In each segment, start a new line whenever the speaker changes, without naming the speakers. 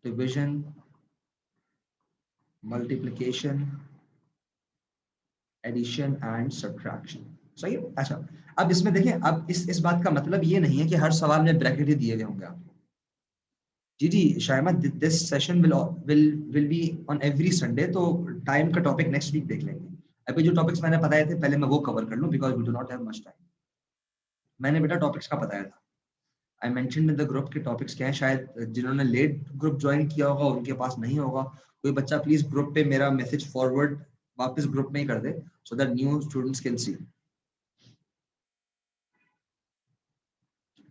Division, multiplication, addition and subtraction. सही है। अच्छा, अब इसमें देखें, अब इस बात का मतलब ये नहीं है कि हर सवाल में ब्रैकेट ही दिए गए होंगे आपको। जी जी Shayma, this session will be on every Sunday, तो टाइम का टॉपिक नेक्स्ट वीक देख लेंगे। अभी जो टॉपिक्स मैंने बताए थे पहले मैं वो कवर कर लूं, because we do not have much time. मैंने बेटा टॉपिक्स का बताया था, I mentioned in the group के टॉपिक्स क्या है। शायद जिन्होंने लेट ग्रुप ज्वाइन किया होगा उनके पास नहीं होगा। कोई बच्चा प्लीज ग्रुप पे मेरा मैसेज फॉरवर्ड वापस ग्रुप में ही कर दे, so that new students can see.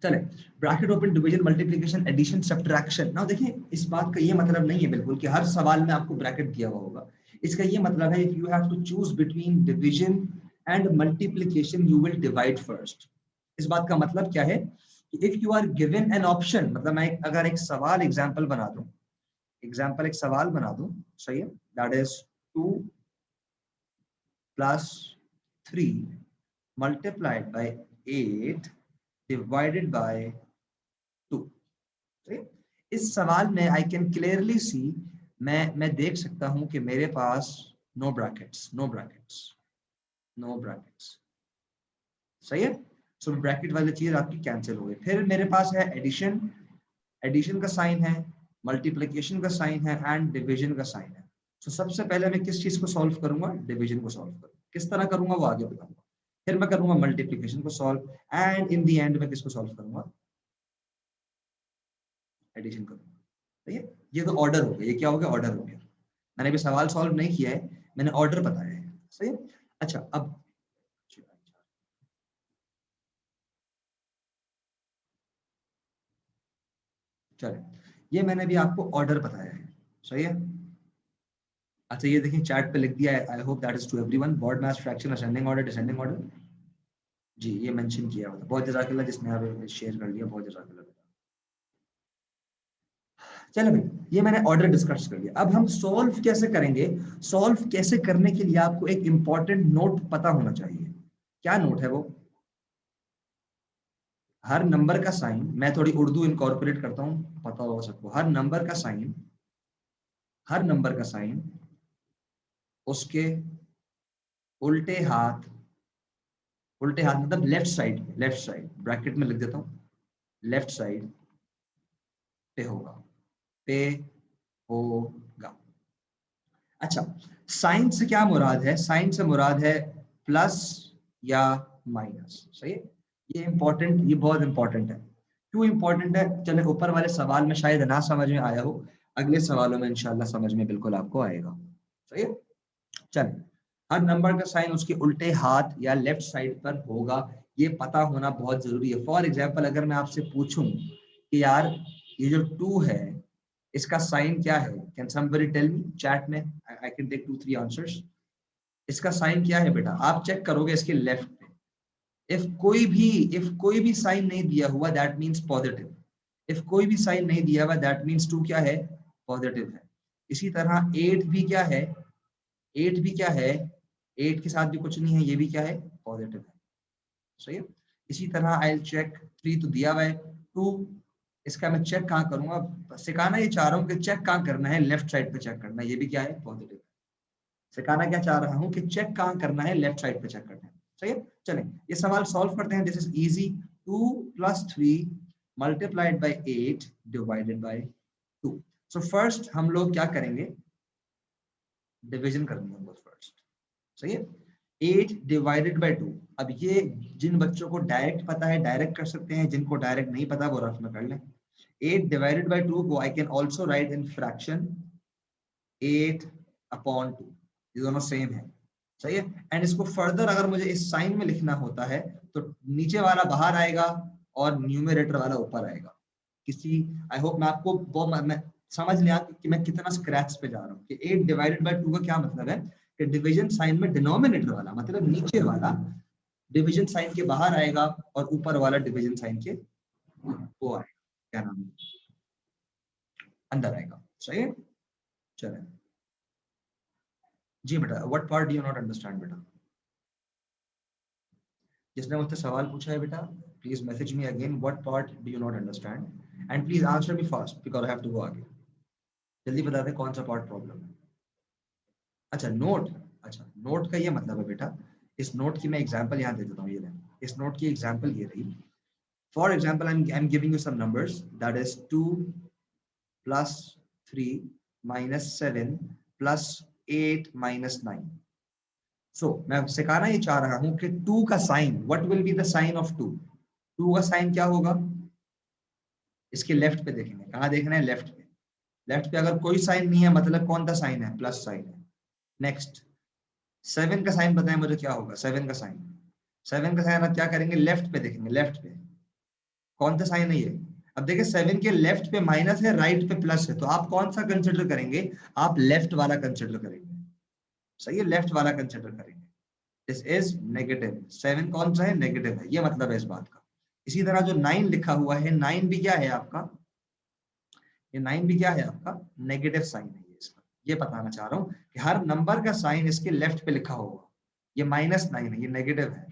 चले, bracket open, division, multiplication, addition, subtraction. Now देखिए, इस बात का ये मतलब नहीं है बिल्कुल कि हर सवाल में आपको ब्रैकेट दिया हुआ होगा। इसका ये मतलब है, if you have to choose between division and multiplication, you will divide first. इस बात का मतलब क्या है कि if you are given an option, मतलब मैं अगर एक सवाल एग्जांपल बना दूं, एक सवाल बना दूं, सही है, that is 2 plus 3 multiplied by 8 divided by 2। इस सवाल में आई कैन क्लियरली सी, मैं देख सकता हूं कि मेरे पास no brackets, no brackets, no brackets. सही है। सो ब्रैकेट वाली चीज आपकी कैंसिल हो गई। फिर मेरे पास है एडिशन, एडिशन का साइन है, मल्टीप्लिकेशन का साइन है एंड डिवीजन का साइन है। तो सबसे पहले मैं किस चीज को सॉल्व करूंगा? डिवीजन को सॉल्व करूंगा। किस तरह करूंगा वो आगे बताऊंगा। फिर मैं करूंगा मल्टीप्लिकेशन को solve, and in the and में किसको सॉल्व करूंगा? एडिशन करूंगा। ठीक है, ये तो ऑर्डर हो गया। ये क्या हो गया? ऑर्डर हो गया। मैंने भी सवाल सॉल्व नहीं किया है, मैंने ऑर्डर बताया है। सही है। अच्छा, अब चले, ये मैंने भी आपको ऑर्डर बताया है। सही है। अच्छा, ये देखिए चैट पे लिख दिया है, I hope that is to everyone, BODMAS fraction, ascending order, descending order. जी, ये मेंशन किया हुआ था। बहुत जज़ाकल्लाह जिसने आप शेयर कर दिया, बहुत जज़ाकल्लाह। चलो भाई, ये मैंने ऑर्डर डिस्कस कर लिया। अब हम सॉल्व कैसे करेंगे? सॉल्व कैसे करने के लिए आपको एक इंपॉर्टेंट नोट पता होना चाहिए। क्या नोट है वो? हर नंबर का साइन, मैं थोड़ी उर्दू इनकॉर्पोरेट करता हूँ, पता होगा सबको। हर नंबर का साइन, हर नंबर का साइन उसके उल्टे हाथ, उल्टे हाथ मतलब left side, left side bracket में लिख देता हूँ, लेफ्ट साइड पे होगा, पे होगा। अच्छा, साइन से क्या मुराद है? साइन से मुराद है प्लस या माइनस। सही है। ये इंपॉर्टेंट, ये बहुत इंपॉर्टेंट है। क्यों इंपॉर्टेंट है? चले, ऊपर वाले सवाल में शायद ना समझ में आया हो, अगले सवालों में इंशाल्लाह समझ में बिल्कुल आपको आएगा। सही है। चल, हर नंबर का साइन उसके उल्टे हाथ या लेफ्ट साइड पर होगा, ये पता होना बहुत जरूरी है। फॉर एग्जाम्पल, अगर मैं आपसे पूछूं कि यार ये जो 2 है इसका साइन क्या है, can somebody tell me chat में? I can take 2-3 answers. इसका साइन क्या है बेटा? आप चेक करोगे इसके लेफ्ट पे। इफ कोई भी साइन नहीं दिया हुआ, दैट मींस पॉजिटिव। इफ कोई भी साइन नहीं दिया हुआ, दैट मींस 2 क्या है? पॉजिटिव है। इसी तरह 8 भी क्या है? 8 भी क्या है? 8 के साथ भी कुछ नहीं है, ये भी क्या है? पॉजिटिव है। सही है। इसी तरह आई चेक 3 तो दिया हुआ है, 2 इसका मैं चेक कहाँ करूंगा? सिखाना ये चाह रहा हूँ कि चेक कहाँ करना है? लेफ्ट साइड पे चेक करना है, ये भी क्या है? पॉजिटिव है। सिखाना क्या चाह रहा हूँ कि चेक कहाँ करना है? लेफ्ट साइड पे चेक करना है। सही है। चलें, ये सवाल सॉल्व करते हैं। This is easy. 2 plus 3 multiplied by 8 divided by 2। So first हम लोग क्या करेंगे? डिविजन करेंगे हम लोग फर्स्ट। सही है। 8 डिवाइडेड बाई 2। अब ये जिन बच्चों को डायरेक्ट पता है डायरेक्ट कर सकते हैं, जिनको डायरेक्ट नहीं पता वो रफ में कर लें। 8 डिवाइडेड बाई 2 को I can also right in fraction 8 upon 2। ये दोनों सेम है। सही है। एंड इसको फर्दर अगर मुझे इस साइन में लिखना होता है तो नीचे वाला बाहर आएगा और न्यूमरेटर वाला ऊपर आएगा। किसी, आई होप मैं आपको मैं समझ लिया कि मैं कितना स्क्रैच पे जा रहा हूँ। कि 8 डिवाइडेड बाई 2 का क्या मतलब है कि डिवीजन साइन में डिनोमिनेटर वाला मतलब नीचे वाला डिवीजन साइन के बाहर आएगा और ऊपर वाला डिवीजन साइन के वो आएगा, क्या नाम है, अंदर आएगा। सही है। चले जी बेटा, what part do you not understand बेटा? जिसने मुझसे सवाल पूछा है बेटा, please message me again, what part do you not understand, and please answer me fast because I have to go आगे। जल्दी बता दे कौन सा पार्ट प्रॉब्लम है। अच्छा नोट, अच्छा नोट का ये मतलब है बेटा, इस नोट की मैं एग्जांपल यहाँ दे देता हूँ, ये ले, इस नोट की एग्जांपल ये रही। For example I am giving you some numbers, that is 2 plus 3 minus 7 plus 8 minus 9। सो मैं सिखाना ये चाह रहा हूँ कि 2 का sign, what will be the sign of 2? 2 का साइन क्या होगा? इसके लेफ्ट पे देखेंगे, कहाँ देखना है? लेफ्ट पे। लेफ्ट पे अगर कोई साइन नहीं है मतलब कौन सा साइन है? प्लस साइन है। नेक्स्ट 7 का साइन बताएं मुझे क्या होगा? 7 का साइन, 7 का साइन आप क्या करेंगे? लेफ्ट पे देखेंगे, लेफ्ट पे कौन सा साइन है ये? अब देखिए 7 के लेफ्ट पे माइनस है, राइट पे प्लस है, तो आप कौन सा कंसिडर करेंगे? आप लेफ्ट वाला कंसिडर करेंगे। सही है, लेफ्ट वाला कंसिडर करेंगे। दिस इज नेगेटिव, 7 कौन सा है? नेगेटिव है, ये मतलब है इस बात का। इसी तरह जो 9 लिखा हुआ है, 9 भी क्या है आपका? ये 9 भी क्या है आपका? नेगेटिव साइन है ये इसका। ये बताना चाह रहा हूँ कि हर नंबर का साइन इसके लेफ्ट पे लिखा होगा। ये -9 है, ये नेगेटिव है।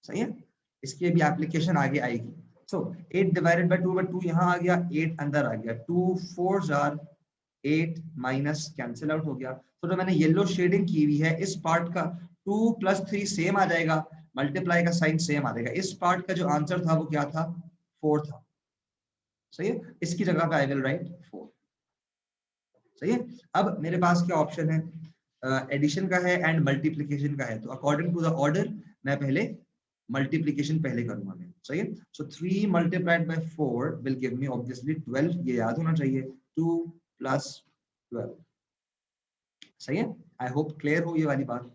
सही है, इसकी भी एप्लीकेशन आगे आएगी। सो 8 डिवाइडेड बाय 2 यहाँ आ गया, 8 अंदर आ गया, 2 4 आर 8 माइनस कैंसिल आउट हो गया। तो जो मैंने येलो शेडिंग की हुई है इस पार्ट का 2 + 3 सेम आ जाएगा, मल्टीप्लाई का साइन सेम आ जाएगा। इस पार्ट का जो आंसर था वो क्या था? 4 था। सही है, इसकी जगह पे आई विल राइट 4। सही है, अब मेरे पास क्या ऑप्शन है? एडिशन का है एंड मल्टीप्लिकेशन का है, तो अकॉर्डिंग टू द ऑर्डर मैं पहले मल्टीप्लिकेशन पहले करूंगा मैं। सही है, सो 3 multiplied by 4 will give me obviously 12, ये याद होना चाहिए, 2 + 12। सही है, आई होप क्लियर हो ये वाली बात।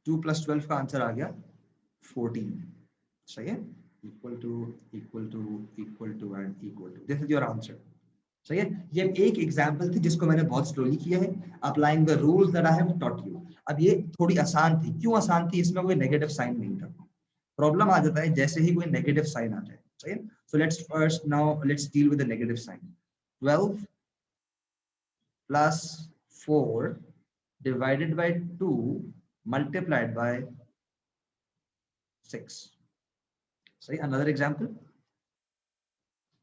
टू प्लस 12 का आंसर आ गया 14। सही है, equal to equal to equal to and equal to, this is your answer. सही है, ये एक एग्जांपल थी जिसको मैंने बहुत स्लोली किया है, applying the rules that I have taught you. अब ये थोड़ी आसान थी, क्यों आसान थी? इसमें कोई नेगेटिव साइन नहीं था। प्रॉब्लम आ जाता है जैसे ही कोई नेगेटिव साइन आ जाए। सही है, so let's first now let's deal with the negative sign. 12 plus 4 divided by 2 multiplied by 6। सही, अनदर एग्जांपल।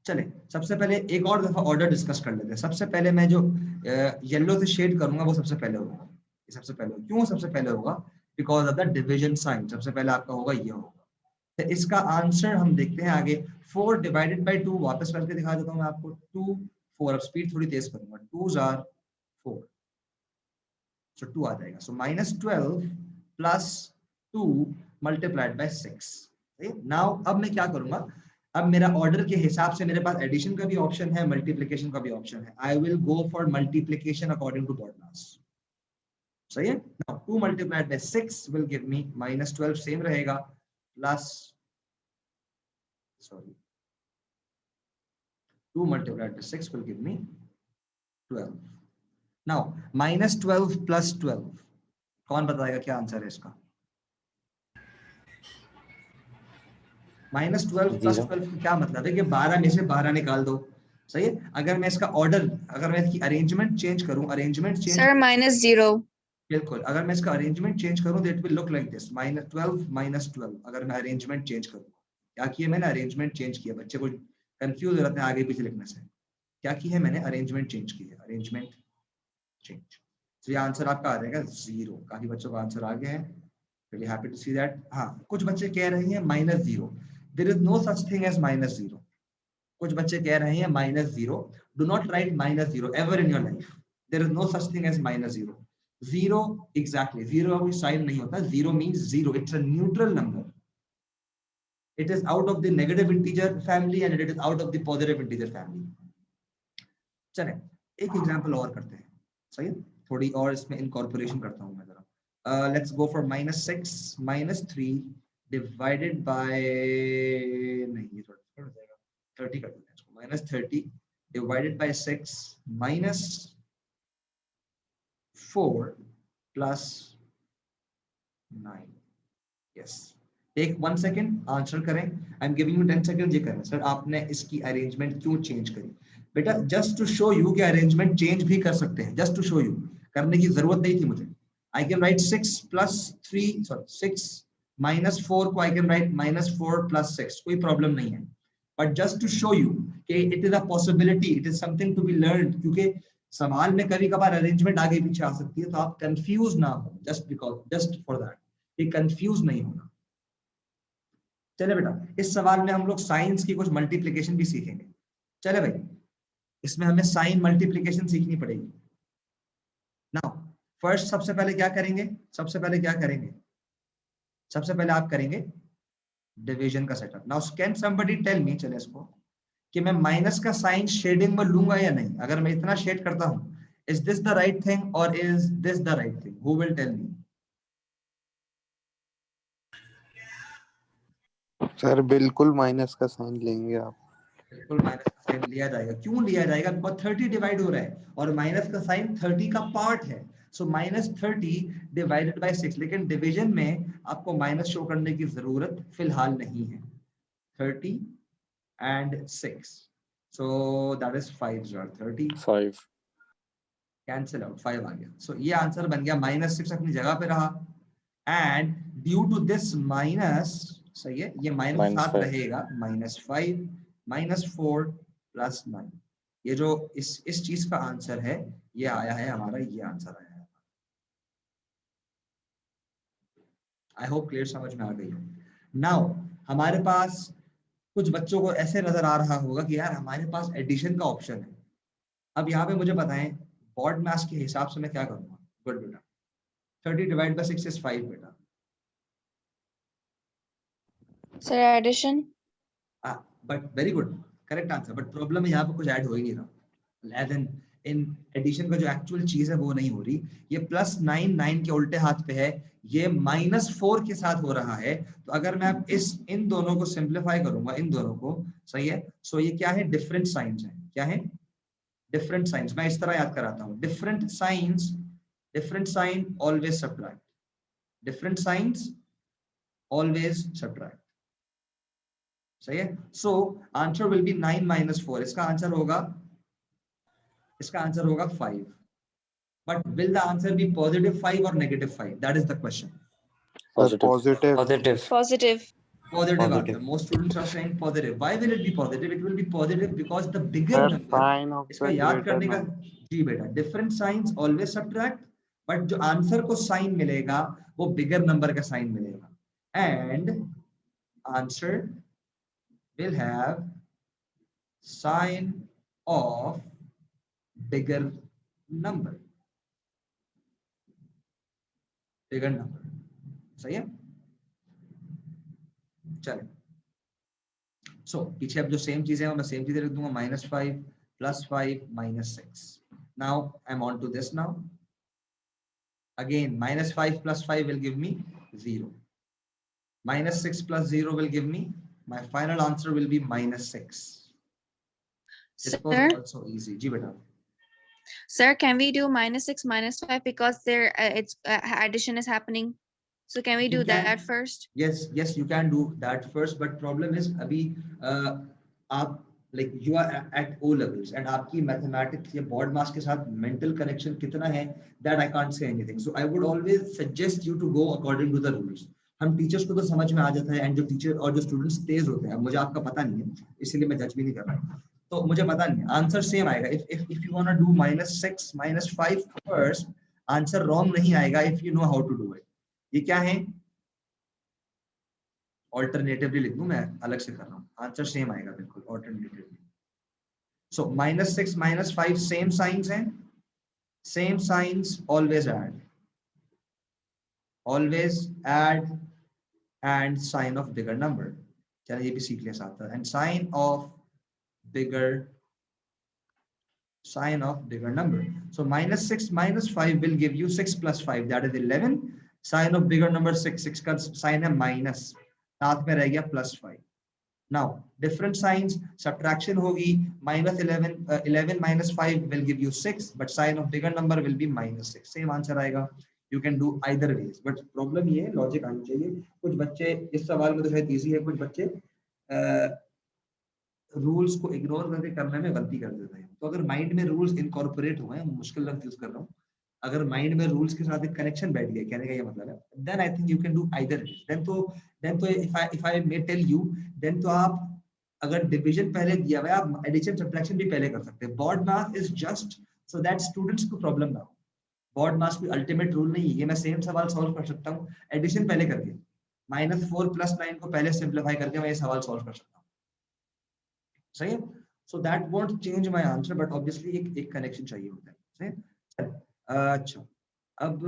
चले सबसे पहले एक और दफा ऑर्डर डिस्कस कर लेते हैं। सबसे पहले मैं जो येलो से शेड करूंगा वो सबसे पहले होगा, ये सबसे पहले होगा। क्यों सबसे पहले होगा? Because of the division sign, सबसे पहले आपका होगा ये होगा। तो इसका आंसर हम देखते हैं आगे। 4 डिवाइडेड बाय 2 वापस करके दिखा देता हूं मैं आपको। 2 4, अब स्पीड थोड़ी तेज करूंगा, 2s are 4, सो 2 आ जाएगा। सो -12 प्लस 2 मल्टीप्लाइड बाय 6। नाउ अब मैं क्या करूंगा? अब मेरा ऑर्डर के हिसाब से मेरे पास एडिशन का भी ऑप्शन है, मल्टीप्लिकेशन का भी ऑप्शन है। I will go for multiplication according to BODMAS. सही है, now 2 multiplied by 6 will give me -12 same रहेगा, plus sorry 2 multiplied by 6 will give me 12. Now -12 plus 12, कौन बताएगा क्या आंसर है इसका? -12 plus 12 का क्या मतलब है कि 12 में से 12 निकाल दो। सही है, अगर मैं इसका ऑर्डर, अगर मैं इसकी अरेंजमेंट चेंज करूं, अरेंजमेंट चेंज
सर -0।
बिल्कुल, अगर मैं इसका अरेंजमेंट चेंज करूं that will look like this, -12 -12। अगर मैं अरेंजमेंट चेंज करूं, क्या किया मैंने? अरेंजमेंट चेंज किया। बच्चे को कंफ्यूज हो जाते हैं आगे पीछे लिखने से। क्या की है मैंने? अरेंजमेंट चेंज की है, अरेंजमेंट चेंज। तो ये आंसर आपका आ जाएगा 0। काफी बच्चों का आंसर आ गया है, really happy to see that. हाँ, कुछ बच्चे कह रहे हैं -0, there is no such thing as -0। कुछ बच्चे कह रहे हैं -0, do not write -0 ever in your life, there is no such thing as -0। 0 exactly, 0 का कोई साइन नहीं होता। 0 means 0, it's a neutral number. It is out of the negative integer family and it is out of the positive integer family. चलें एक example और करते हैं। सही है, थोड़ी और इसमें इनकॉर्पोरेशन करता हूं मैं जरा। Let's go for -6 -3 divided by, नहीं ये थोड़ा हो जाएगा, 30 कर देते हैं इसको। -30 divided by 6 -4 plus 9। Yes, take 1 second, answer करें। I am giving you 10 second. ये करें सर, आपने इसकी अरेंजमेंट क्यों चेंज करी? बेटा जस्ट टू शो यू कि अरेंजमेंट चेंज भी कर सकते हैं, जस्ट टू शो यू, करने की जरूरत नहीं थी मुझे। आई कैन राइट 6 + 3 सॉरी 6 -4 को आई कैन राइट -4 + 6, कोई प्रॉब्लम नहीं है, but just to show you कि it is a possibility, it is something to be learned, क्योंकि सवाल में कभी कभार अरेंजमेंट आगे पीछे आ सकती है, तो आप कंफ्यूज ना हो, जस्ट फॉर दैट, ये कंफ्यूज नहीं होना। चले बेटा, इस सवाल में हम लोग साइंस की कुछ मल्टीप्लिकेशन भी सीखेंगे। चले भाई, इसमें हमें साइन मल्टीप्लिकेशन सीखनी पड़ेगी। नाउ फर्स्ट सबसे पहले क्या करेंगे, सबसे पहले आप करेंगे डिवीजन का setup. Now can somebody tell me, चले इसको, कि मैं माइनस का साइन शेडिंग में लूंगा या नहीं? अगर मैं इतना शेड करता हूं, is this the right thing और is this the right thing? Who will tell me?
Sir बिल्कुल माइनस का साइन लेंगे आप।
बिल्कुल माइनस का साइन लिया जाएगा। क्यों लिया जाएगा? बिकॉज 30 डिवाइड हो रहा है और माइनस का साइन 30 का पार्ट है, सो -30 डिवाइडेड बाय 6। लेकिन डिवीजन में आपको माइनस शो करने की जरूरत फिलहाल नहीं है। 30 and 6, so that is 5 sir, 30
5
cancel out, 5 आ गया। सो ये आंसर बन गया, -6 अपनी जगह पे रहा, and due to this minus, सही है, ये माइनस साथ
-5
रहेगा, -5 -4 + 9। ये जो इस चीज का आंसर है, ये आया है हमारा, ये आंसर आया है। आई होप क्लियर समझ में आ गई हो। नाउ हमारे पास कुछ बच्चों को ऐसे नजर आ रहा होगा कि यार हमारे पास एडिशन का ऑप्शन है। अब यहाँ पे मुझे बताएं, बॉड मास के हिसाब से मैं क्या करूंगा? गुड बेटा, 30 डिवाइड बाय 6 इज 5 बेटा।
Sir addition.
But very good, correct answer, but problem है यहाँ पे कुछ ऐड हो ही नहीं रहा। एज इन एडिशन का जो एक्चुअल चीज है वो नहीं हो रही। ये +9 9 के उल्टे हाथ पे है, ये -4 के साथ हो रहा है। तो अगर मैं अब इन दोनों को सिंप्लीफाई करूंगा, इन दोनों को, सही है, सो ये क्या है? डिफरेंट साइंस है। क्या है? Different signs. मैं इस तरह याद कराता हूँ, different sign always subtract, different signs always subtract, सही है। So answer will be 9 - 4। इसका आंसर होगा 5। But will the answer be +5 और -5? That is the question.
Positive
positive.
Positive answer. Most students are saying positive. Why will it be positive? It will be positive because the bigger number,
sign of
इसका
the
याद
greater
करने का, जी बेटा, different signs always subtract, but जो answer को sign मिलेगा वो बिगर नंबर का साइन मिलेगा, and answer will have sign of bigger number, सही है। चलो, सो पीछे अब जो सेम चीजें हैं मैं सेम चीजें लिख दूंगा, -5 +5 -6। Now I am on to this now. Again, -5 + 5 will give me 0. -6 + 0 will give me, my final answer will be -6. This was
Sir,
also easy. जी बेटा।
sir, can we do -6 -5 because there it's addition is happening? So can we
You
do
can,
that first?
yes, you can do that first, but problem is अभी आप like you are at O levels and आपकी mathematics या board mass के साथ mental connection कितना है, that I can't say anything. So I would always suggest you to go according to the rules. हम teachers को तो समझ में आ जाता है, एंड जो टीचर और जो स्टूडेंट्स तेज होते हैं, मुझे आपका पता नहीं है इसीलिए मैं जज भी नहीं कर रहा, तो मुझे पता नहीं है, आंसर सेम आएगा। If you want to do -6 -5 first, answer wrong नहीं आएगा if you know how to do it. ये क्या है? ऑल्टरनेटिवली लिख दूं मैं, अलग से कर रहा हूँ, आंसर सेम आएगा बिल्कुल ऑल्टरनेटिवली। सो -6 -5 सेम साइंस हैं, same signs always add and sign of bigger number. चलिए ये भी सीख लिया साथ साथ, and sign of bigger number. So -6 -5 will give you 6 + 5, that is 11. Sign of bigger number 6 का साइन है माइनस, साथ में रह गया +5। नाउ डिफरेंट साइंस, सब्ट्रैक्शन होगी, -11 -5 will give you 6, but sign of bigger number will be -6. Same answer आएगा। You can do either ways, but problem ये है, लॉजिक आनी चाहिए। कुछ बच्चे इस सवाल में तो शायद इजी है, कुछ बच्चे रूल्स को इग्नोर करके करने में गलती कर देते हैं। तो अगर माइंड में रूल्स इनकॉर्पोरेट हुए हैं, मुश्किल लफ्ज यूज कर रहा हूँ, अगर माइंड में रूल्स के साथ एक कनेक्शन बैठ गया, कहने का ये मतलब है, then I think you can do either. Then तो if I may tell you, then तो आप अगर डिवीजन पहले दिया हुआ है, आप एडिशन सब्ट्रैक्शन भी पहले कर सकते हैं। BODMAS is just so that students को प्रॉब्लम ना हो। बॉड मास कोई अल्टीमेट रूल नहीं है, ये मैं सेम सवाल सॉल्व कर सकता हूँ एडिशन पहले करके, -4 + 9 को पहले सिंप्लीफाई करके मैं ये सवाल सॉल्व कर सकता हूँ, सही है। So that won't change my answer, but obviously एक कनेक्शन चाहिए होता है, सही है। अच्छा, अब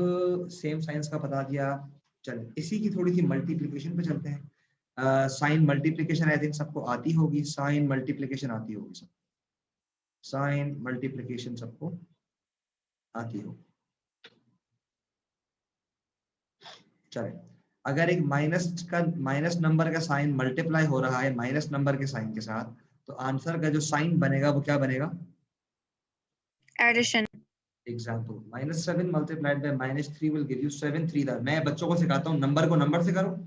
सेम साइंस का बता दिया, चल इसी की थोड़ी सी मल्टीप्लिकेशन पे चलते हैं। साइन मल्टीप्लिकेशन आई थिंक सबको आती होगी, साइन मल्टीप्लिकेशन आती होगी सब, साइन मल्टीप्लिकेशन सबको आती होगी। चले, अगर एक माइनस नंबर का साइन मल्टीप्लाई हो रहा है माइनस नंबर के साइन के साथ, तो आंसर का जो साइन बनेगा वो क्या बनेगा?
Addition.
Example, -7 multiplied by -3 will give you 7 3 दा। मैं बच्चों को सिखाता हूँ नंबर को नंबर से करो,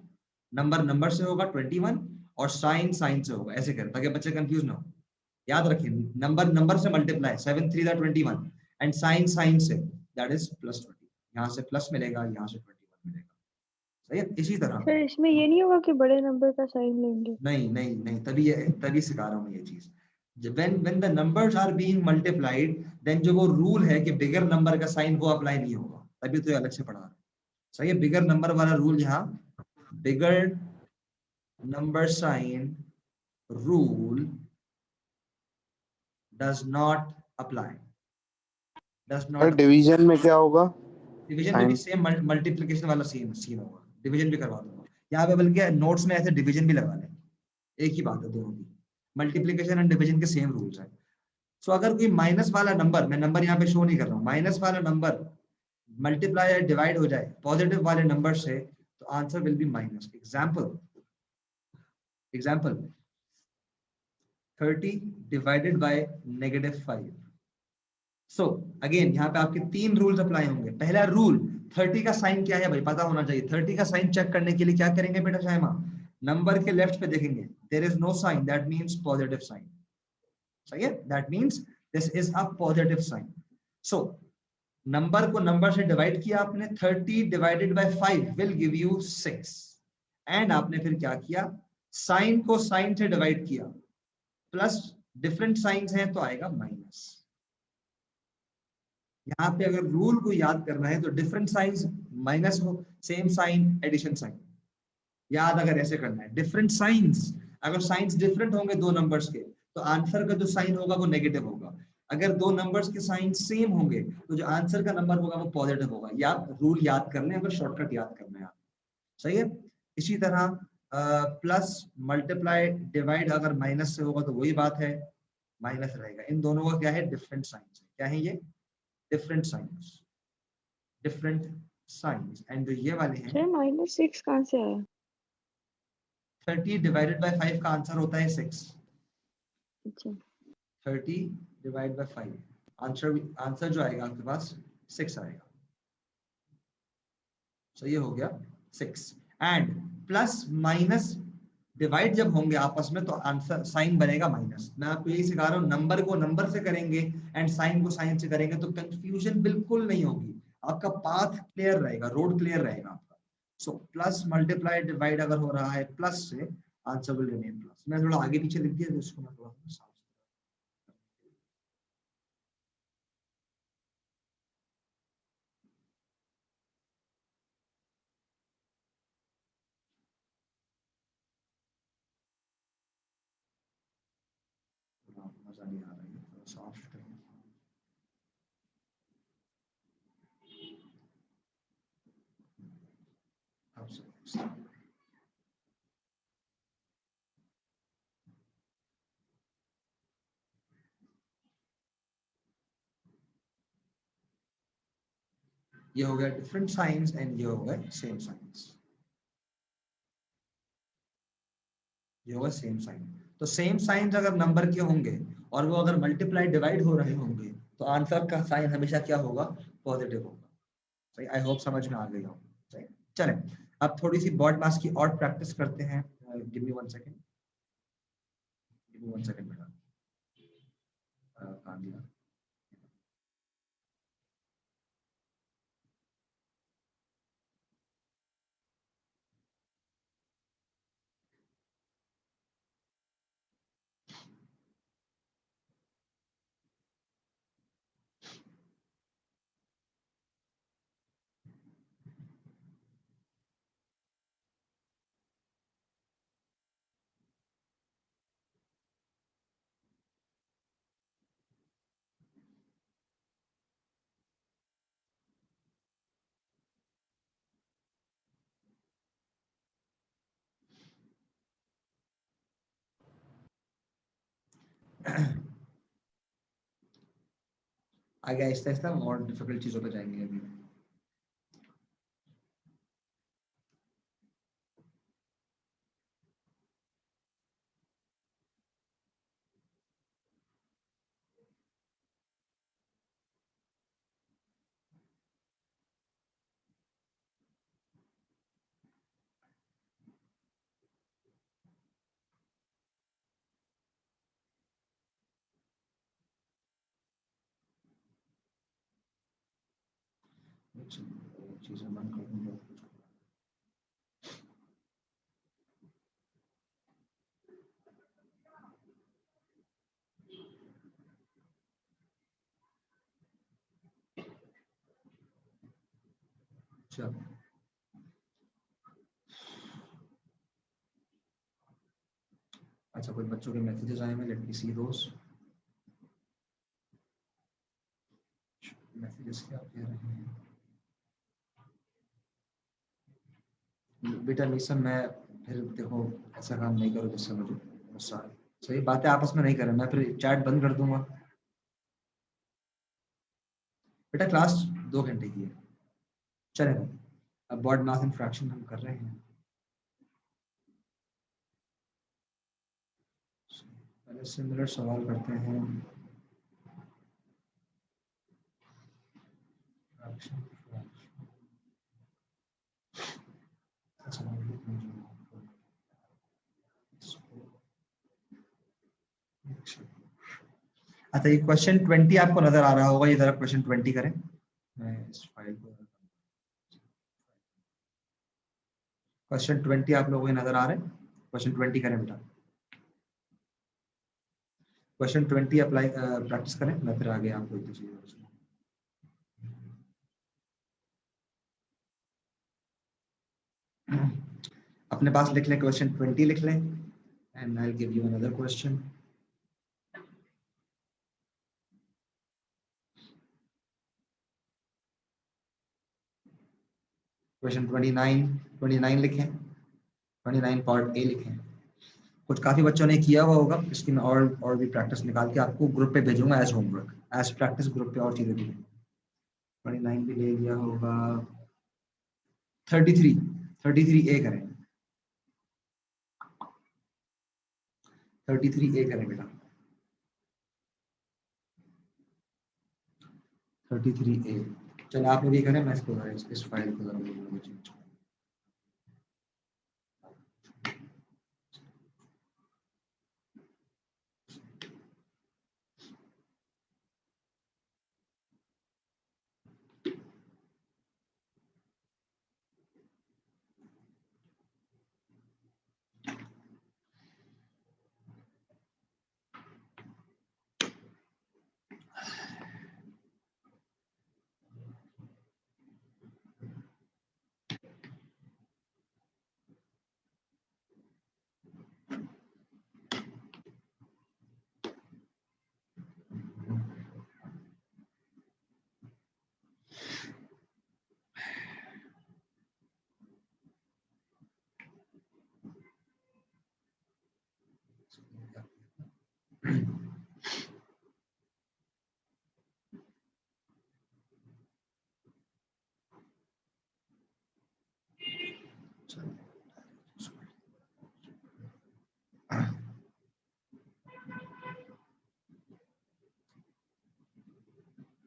नंबर से होगा 21 और साइन से होगा, ऐसे करें ताकि बच्चे कंफ्यूज ना हो। याद रखिए, नंबर से मल्टीप्लाई, 7 3 दा 21 एंड साइन से, दैट इज +20। यहाँ से प्लस मिलेगा, यहाँ से 21 मिलेगा, सही है। इसी तरह
सर इसमें ये नहीं होगा कि बड़े नंबर का साइन लेंगे?
नहीं, तभी सिखा रहा हूँ ये चीज। when the numbers are being multiplied, then जो वो रूल है कि बिगर नंबर का साइन वो अप्लाई नहीं होगा, तभी तो ये अलग से पढ़ा रहा है, सही है। बिगर नंबर वाला रूल यहाँ, bigger number sign rule does not apply, does not apply।
Division में क्या होगा?
डिवीजन में भी सेम मल्टीप्लिकेशन वाला सीन होगा, डिवीजन भी करवा दूंगा यहाँ पे, बल्कि नोट्स में ऐसे डिवीजन भी लगा लें, एक ही बात है दोनों की, मल्टीप्लिकेशन एंड डिवीजन के सेम रूल्स हैं। सो अगर कोई माइनस वाला नंबर, मैं नंबर यहाँ पे शो नहीं कर रहा हूँ, माइनस वाला नंबर मल्टीप्लाई या डिवाइड हो जाए पॉजिटिव वाले नंबर से, तो answer will B minus. Example 30 divided by -5। So again यहाँ पे आपके 3 रूल्स अप्लाई होंगे। पहला रूल, 30 का साइन क्या है भाई पता होना चाहिए। 30 का साइन चेक करने के लिए क्या करेंगे बेटा शायमा, नंबर के लेफ्ट पे देखेंगे, there is no sign, that means positive sign, सही है, that means this is a positive sign. So number को नंबर से डिवाइड किया आपने, 30 divided by 5 will give you 6, and आपने फिर क्या किया, साइन को साइन से डिवाइड किया, प्लस डिफरेंट साइंस हैं तो आएगा माइनस। यहाँ पे अगर रूल को याद करना है तो डिफरेंट साइंस माइनस हो, सेम साइन एडिशन साइन, याद अगर ऐसे करना है। डिफरेंट साइंस, अगर साइंस डिफरेंट होंगे दो नंबर्स के, तो आंसर का जो साइन होगा वो नेगेटिव होगा। अगर दो नंबर्स के साइन सेम होंगे तो जो आंसर का नंबर होगा वो पॉजिटिव होगा। या रूल याद कर लें अगर शॉर्टकट याद करना है आप, सही है। इसी तरह प्लस मल्टीप्लाई डिवाइड अगर माइनस से होगा तो वही बात है, माइनस रहेगा। इन दोनों का क्या है, डिफरेंट साइंस, क्या है ये, डिफरेंट साइंस। एंड जो ये वाले हैं,
सर -6 कहाँ से आया?
30 डिवाइडेड बाय 5 का आंसर होता है 6।
अच्छा,
30 डिवाइड बाय 5, आंसर जो आएगा आपके पास 6 आएगा। सो ये हो गया 6। एंड प्लस माइनस डिवाइड जब होंगे आपस में तो आंसर साइन बनेगा माइनस। मैं आपको यही सिखा रहा हूँ, नंबर को नंबर से करेंगे एंड साइन को साइन से करेंगे तो कंफ्यूजन बिल्कुल नहीं होगी, आपका पाथ क्लियर रहेगा, रोड क्लियर रहेगा आपका। सो प्लस मल्टीप्लाई डिवाइड अगर हो रहा है प्लस से, आंसर विल रिमेन प्लस। मैं थोड़ा आगे पीछे लिख दिया तो इसको मैं थोड़ा साफ मजा नहीं आ रहा है, थोड़ा साफ करें। अब से ये हो गया डिफरेंट साइंस एंड ये हो गया सेम साइंस, ये होगा सेम साइन। तो सेम साइंस अगर नंबर के होंगे और वो अगर मल्टीप्लाई डिवाइड हो रहे होंगे तो आंसर का साइन हमेशा क्या होगा, पॉजिटिव होगा। सही, आई होप समझ में आ गई हो। सही, चलें अब थोड़ी सी बॉड मास की और प्रैक्टिस करते हैं। Give me 1 second, give me 1 second बेटा। कहाँ गया? आगे आहिस्ता आहिस्ता और डिफिकल्ट चीजों पे जाएंगे अभी। चीजें बंद कर दूंगा। चलो अच्छा, कुछ बच्चों के मैसेजेस आए हैं, लेट मी सी दोस मैसेजेस। क्या कह रहे हैं बेटा निशा? मैं फिर देखो ऐसा काम नहीं करो जिससे मुझे गुस्सा आए। सही बातें आपस में नहीं करें, मैं फिर चैट बंद कर दूंगा। बेटा क्लास 2 घंटे की है, चले भाई। अब बॉड मास एंड फ्रैक्शन हम कर रहे हैं। पहले सिमिलर सवाल करते हैं। फ्रैक्शन अच्छा, ये क्वेश्चन 20 आपको नजर आ रहा होगा, ये जरा क्वेश्चन 20 करें। मैं इस फाइल को क्वेश्चन 20 आप लोगों को नजर आ रहा है? क्वेश्चन 20 करें बेटा, क्वेश्चन 20 अप्लाई प्रैक्टिस करें, मैं फिर आगे आपको एक चीज अपने पास लिख लें, क्वेश्चन 20 लिख लें and I will give you another question. Question 29 लिखें, 29 पार्ट ए लिखें। कुछ काफी बच्चों ने किया हुआ होगा, इसकी मैं और भी प्रैक्टिस निकाल के आपको ग्रुप पे भेजूंगा as homework, as practice group पे और चीजें भी। 29 भी ले लिया होगा। 33 ए करें, 33 ए करें बेटा, 33 ए। चलो आप लोग ये करें, मैं इसको इस फाइल को जरा चेंज।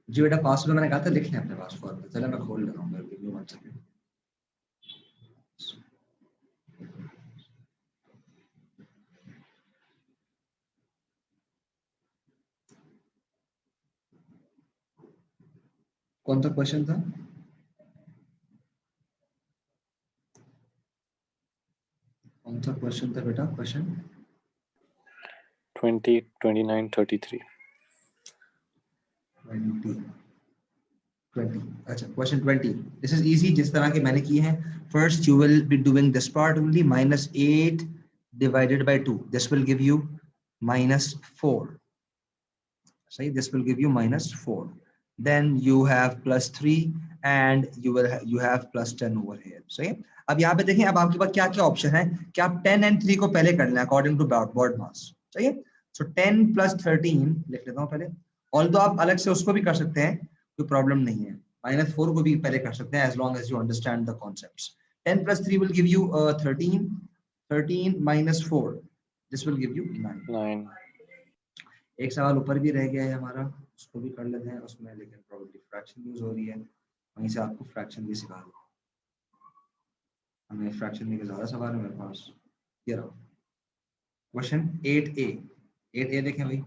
जी बेटा पासवर्ड मैंने कहा था लिख लें अपने पासवर्ड। चलो मैं खोल लेता हूँ, गिव मी 1 सेकंड। कौन सा क्वेश्चन था? कौन सा क्वेश्चन था बेटा? क्वेश्चन
20, 29, 33।
20 अच्छा, क्वेश्चन 20 दिस इज इजी, जिस तरह के मैंने किए हैं। First you will be doing this part only, -8 divided by 2, this will give you -4. सही, this will give you -4. Then you have +3 and you have +10 over here. सही। अब यहाँ पे देखें, अब आपके पास क्या क्या ऑप्शन है कि आप 10 and 3 को पहले कर लें अकॉर्डिंग टू बॉड मास। सही है, सो 10 प्लस 13 लिख लेता हूँ पहले, ऑल्दो आप अलग से उसको भी कर सकते हैं, कोई प्रॉब्लम नहीं है, -4 को भी पहले कर सकते हैं, as long as you understand the concepts. 10 plus 3 will give you 13, 13 minus 4 this will give you 9।
9.
एक सवाल ऊपर भी रह गया है हमारा, उसको भी कर लेते हैं, उसमें लेकिन प्रॉब्लम फ्रैक्शन यूज हो रही है, वहीं से आपको फ्रैक्शन भी सिखा दूँ। हमें फ्रैक्शन के ज़्यादा सवाल है मेरे पास। ये रहा क्वेश्चन 8A। 8A देखें भाई,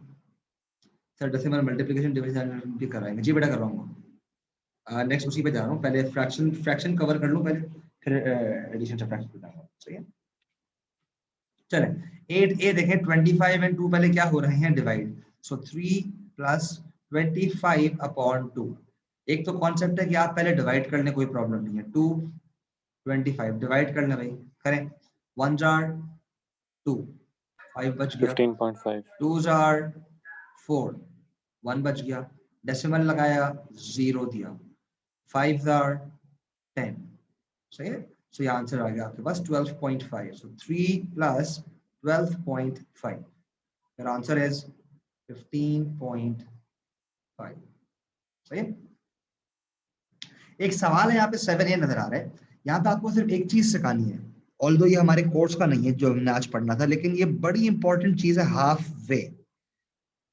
सर डेसिमल मल्टीप्लिकेशन डिवीजन भी कराएंगे जी बेटा, करवाऊंगा। नेक्स्ट उसी पे जा रहा हूँ, पहले फ्रैक्शन कवर कर लूँ पहले, फिर एडिशन सब्ट्रैक्शन पे जाऊंगा। सही है, चलें 8A देखें, 25 एंड 2 पहले क्या हो रहे हैं, डिवाइड। सो 3 प्लस 25 अपॉन 2। एक तो कॉन्सेप्ट है कि आप पहले डिवाइड कर लें, कोई प्रॉब्लम नहीं है। 2 25 डिवाइड कर लें भाई, करें। 1 जार 2, 5 बच गया,
15.5.
2 जार 4, 1 बच गया, डेसिमल लगाया 0 दिया, 5 जार 10। सही है, सो ये आंसर आ गया आपके पास 12.5। सो 3 प्लस 12.5, your answer is 15.5। सही है। एक सवाल है यहाँ पे 7A नजर आ रहा है, यहाँ पे आपको सिर्फ एक चीज सिखानी है, ऑल्दो ये हमारे कोर्स का नहीं है जो हमने आज पढ़ना था, लेकिन ये बड़ी इंपॉर्टेंट चीज है, हाफ वे।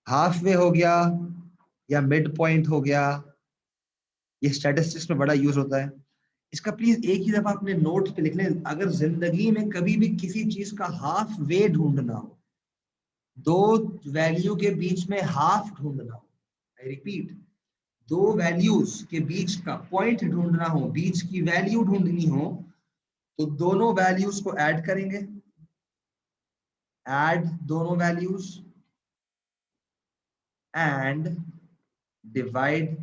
हाफ वे हो गया या मिड पॉइंट हो गया, ये स्टैटिस्टिक्स में बड़ा यूज होता है। इसका प्लीज एक ही दफा अपने नोट्स पे लिख लें, अगर जिंदगी में कभी भी किसी चीज का हाफ वे ढूंढना हो, दो वैल्यू के बीच में हाफ ढूंढना हो, आई रिपीट, दो वैल्यूज के बीच का पॉइंट ढूंढना हो, बीच की वैल्यू ढूंढनी हो, तो दोनों वैल्यूज को ऐड करेंगे, ऐड दोनों वैल्यूज एंड डिवाइड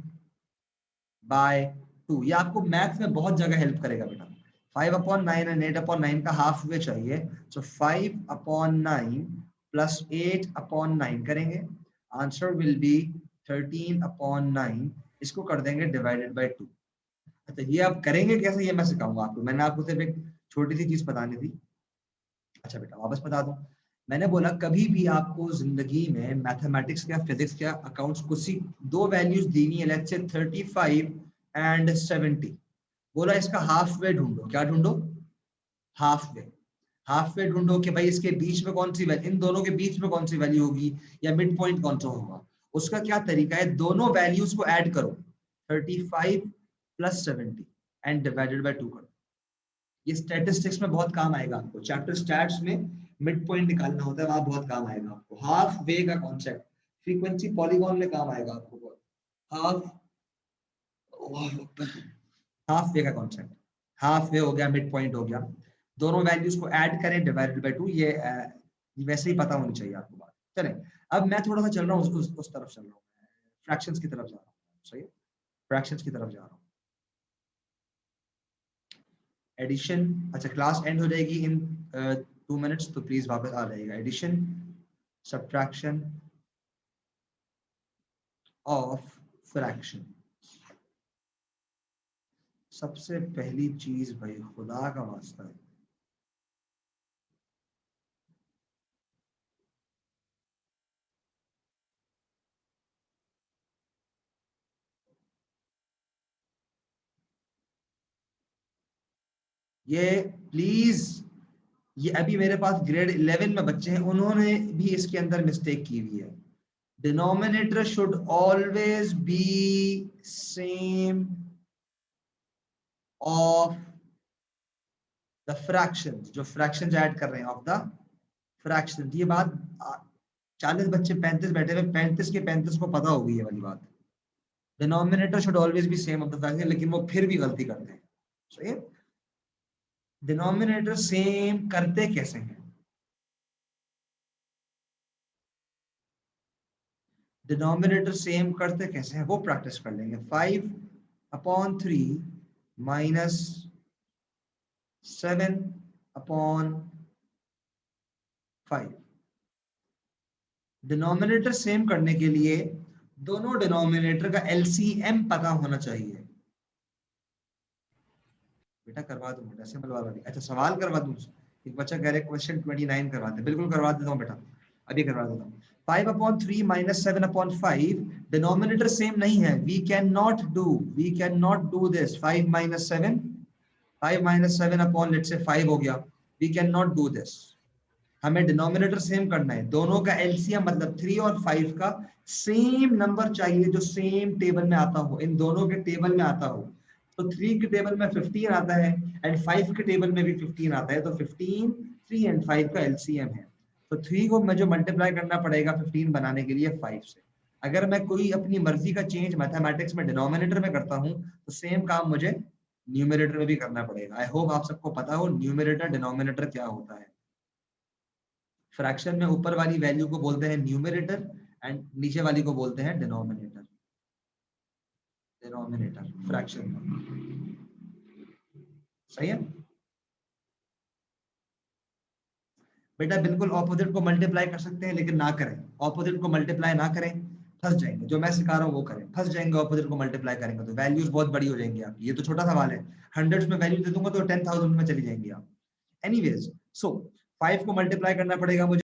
बाय 2। ये आपको मैथ में बहुत जगह हेल्प करेगा बेटा। 5/9 एंड 8/9 का हाफ वे चाहिए, सो 5/9 प्लस 8/9 करेंगे, आंसर विल बी 13/9। इसको कर देंगे डिवाइडेड बाय 2। अच्छा, ये आप करेंगे कैसे, ये मैं सिखाऊंगा आपको। मैंने आपको सिर्फ एक छोटी सी चीज बतानी थी। अच्छा बेटा, वापस बता दूं, मैंने बोला कभी भी आपको जिंदगी में मैथमेटिक्स या फिजिक्स या अकाउंट्स को सी दो वैल्यूज देनी है, लेट्स से 35 एंड 70, बोला इसका हाफ वे ढूंढो। क्या ढूंढो? Half way. हाफ वे ढूंढो कि भाई इसके बीच में कौन सी वैल्यू, इन दोनों के बीच में कौन सी वैल्यू होगी, या मिड पॉइंट कौन सा होगा। उसका क्या तरीका है, दोनों वैल्यूज को ऐड करो, 35 प्लस 70 एंड डिवाइडेड बाय 2 करो। ये स्टैटिस्टिक्स में बहुत काम आएगा आपको, चैप्टर स्टैट्स में मिड पॉइंट निकालना होता है, वहां बहुत काम आएगा आपको। हाफ वे का कॉन्सेप्ट फ्रीक्वेंसी पॉलीगॉन में काम आएगा आपको बहुत। हाफ वे का कॉन्सेप्ट, हाफ वे हो गया, मिड पॉइंट हो गया, दोनों वैल्यूज को ऐड करें डिवाइडेड बाय 2। ये वैसे ही पता होनी चाहिए आपको बात। चलें, अब मैं थोड़ा सा चल रहा हूँ उस तरफ चल रहा हूँ, फ्रैक्शंस की तरफ जा रहा हूँ। सही है, फ्रैक्शंस की तरफ जा रहा हूँ। एडिशन, अच्छा क्लास एंड हो जाएगी इन 2 मिनट्स, तो प्लीज वापस आ जाएगा। एडिशन सब्ट्रैक्शन ऑफ फ्रैक्शन, सबसे पहली चीज भाई खुदा का वास्ता है, ये प्लीज, ये अभी मेरे पास ग्रेड 11 में बच्चे हैं, उन्होंने भी इसके अंदर मिस्टेक की हुई है। Denominator should always be same of the fractions, जो फ्रैक्शंस ऐड कर रहे हैं ऑफ द फ्रैक्शन। ये बात 40 बच्चे 35 बैठे हुए, 35 के 35 को पता होगी ये वाली बात। Denominator should always be same of the fraction, लेकिन वो फिर भी गलती करते हैं। सही है, डिनोमिनेटर सेम करते कैसे हैं, डिनोमिनेटर सेम करते कैसे हैं वो प्रैक्टिस कर लेंगे। 5/3 माइनस 7/5। डिनोमिनेटर सेम करने के लिए दोनों डिनोमिनेटर का एलसीएम पता होना चाहिए। बेटा करवा दूं, डेसिमल वाला नहीं, अच्छा सवाल करवा दूं। एक बच्चा कह रहे क्वेश्चन 29 करवाते, बिल्कुल करवा देता हूँ बेटा, अभी करवा देता हूँ। 5/3 माइनस 7/5, डिनोमिनेटर सेम नहीं है, we can not do this. 5 minus 7, 5 minus 7 upon let's say 5 हो गया, we can not do this. हमें डिनोमिनेटर सेम करना है, दोनों का एलसीएम मतलब 3 और 5 का सेम नंबर चाहिए जो सेम टेबल में आता हो, इन दोनों के टेबल में आता हो। तो 3 के टेबल में 15 आता है एंड 5 के टेबल में भी 15 आता है, तो 15 3 एंड 5 का एलसीएम है। तो 3 को मुझे मल्टीप्लाई करना पड़ेगा 15 बनाने के लिए 5 से। अगर मैं कोई अपनी मर्जी का चेंज मैथमेटिक्स में डिनोमिनेटर में करता हूँ तो सेम काम मुझे न्यूमरेटर में भी करना पड़ेगा। आई होप आप सबको पता हो न्यूमरेटर डिनोमिनेटर क्या होता है। फ्रैक्शन में ऊपर वाली वैल्यू को बोलते हैं न्यूमरेटर एंड नीचे वाली को बोलते हैं डिनोमिनेटर। फ्रैक्शन में सही है बेटा, बिल्कुल ऑपोजिट को मल्टीप्लाई कर सकते हैं लेकिन ना करें, ऑपोजिट को मल्टीप्लाई ना करें, फंस जाएंगे। जो मैं सिखा रहा हूँ वो करें, फंस जाएंगे। ऑपोजिट को मल्टीप्लाई करेंगे तो वैल्यूज बहुत बड़ी हो जाएंगी आपकी। ये तो छोटा सवाल है, हंड्रेड्स में वैल्यू दे दूंगा तो 10,000 में चली जाएंगी आप। एनीवेज, सो 5 को मल्टीप्लाई करना पड़ेगा मुझे